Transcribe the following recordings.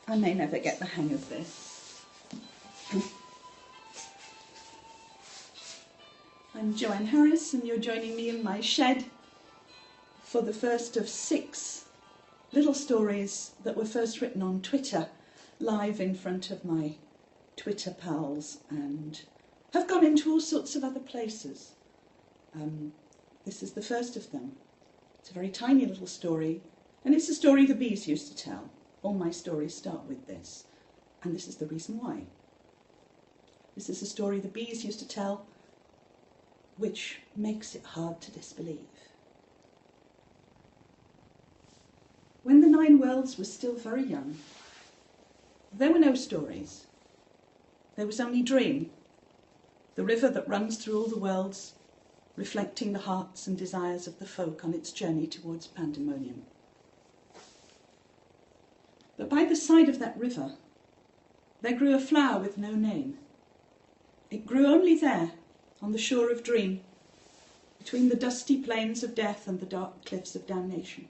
I may never get the hang of this. I'm Joanne Harris, and you're joining me in my shed for the first of 6 little stories that were first written on Twitter, live in front of my Twitter pals, and have gone into all sorts of other places. This is the first of them. It's a very tiny little story, and it's a story the bees used to tell. All my stories start with this, and this is the reason why. This is a story the bees used to tell, which makes it hard to disbelieve. When the 9 worlds were still very young, there were no stories. There was only Dream, the river that runs through all the worlds, reflecting the hearts and desires of the folk on its journey towards pandemonium. But by the side of that river, there grew a flower with no name. It grew only there, on the shore of Dream, between the dusty plains of death and the dark cliffs of damnation.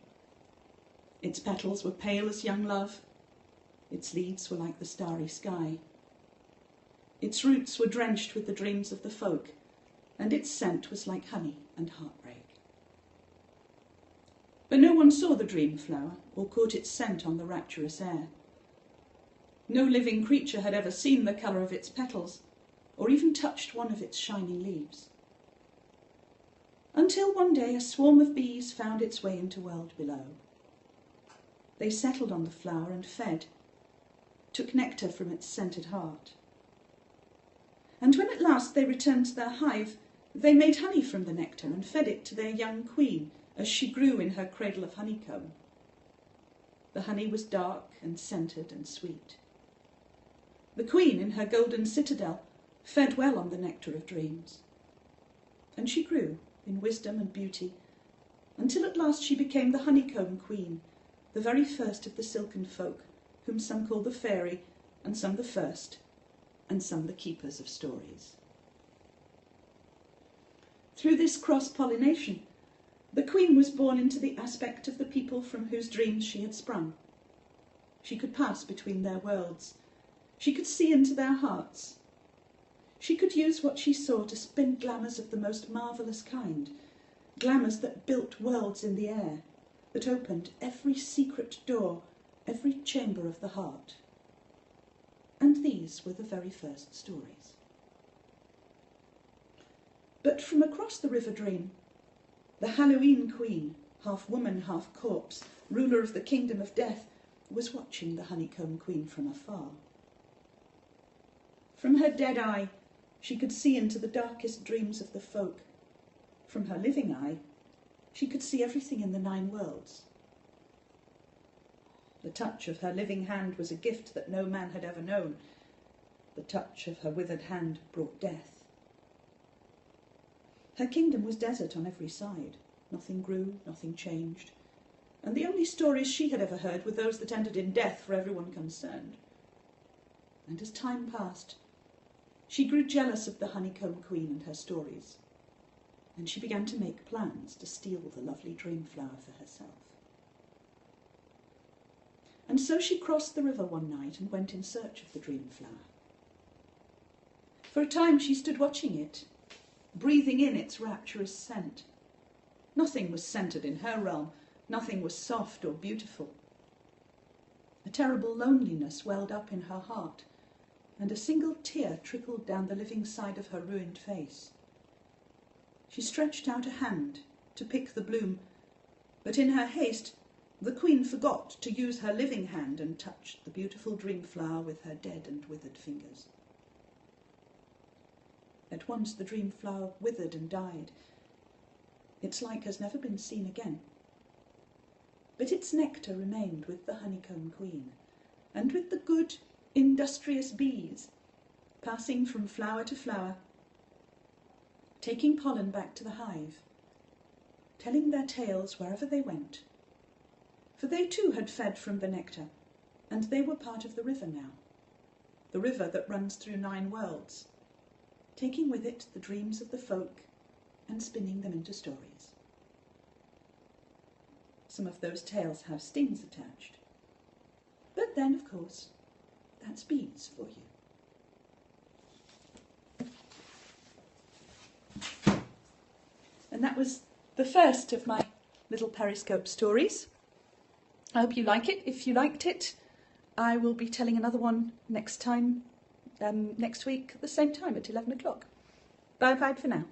Its petals were pale as young love. Its leaves were like the starry sky. Its roots were drenched with the dreams of the folk, and its scent was like honey and heartbreak. But no one saw the dream flower or caught its scent on the rapturous air. No living creature had ever seen the colour of its petals, or even touched one of its shining leaves. Until one day a swarm of bees found its way into world below. They settled on the flower and fed, took nectar from its scented heart. And when at last they returned to their hive, they made honey from the nectar and fed it to their young queen as she grew in her cradle of honeycomb. The honey was dark and scented and sweet. The queen, in her golden citadel, fed well on the nectar of dreams. And she grew in wisdom and beauty, until at last she became the honeycomb queen, the very first of the silken folk, whom some call the fairy, and some the first, and some the keepers of stories. Through this cross-pollination, the queen was born into the aspect of the people from whose dreams she had sprung. She could pass between their worlds. She could see into their hearts. She could use what she saw to spin glamours of the most marvellous kind, glamours that built worlds in the air, that opened every secret door, every chamber of the heart. And these were the very first stories. But from across the River Dream, the Halloween queen, half woman, half corpse, ruler of the kingdom of death, was watching the honeycomb queen from afar. From her dead eye, she could see into the darkest dreams of the folk. From her living eye, she could see everything in the 9 worlds. The touch of her living hand was a gift that no man had ever known. The touch of her withered hand brought death. Her kingdom was desert on every side. Nothing grew, nothing changed. And the only stories she had ever heard were those that ended in death for everyone concerned. And as time passed, she grew jealous of the honeycomb queen and her stories, and she began to make plans to steal the lovely dream flower for herself. And so she crossed the river one night and went in search of the dream flower. For a time she stood watching it, breathing in its rapturous scent. Nothing was scented in her realm, nothing was soft or beautiful. A terrible loneliness welled up in her heart, and a single tear trickled down the living side of her ruined face. She stretched out a hand to pick the bloom, but in her haste the queen forgot to use her living hand and touched the beautiful dream flower with her dead and withered fingers. At once the dream flower withered and died. Its like has never been seen again. But its nectar remained with the honeycomb queen, and with the good, industrious bees, passing from flower to flower, taking pollen back to the hive, telling their tales wherever they went. For they too had fed from the nectar, and they were part of the river now, the river that runs through 9 worlds, taking with it the dreams of the folk and spinning them into stories. Some of those tales have stings attached. But then, of course, that's bees for you. And that was the first of my little periscope stories. I hope you like it. If you liked it, I will be telling another one next week at the same time at 11 o'clock. Bye bye for now.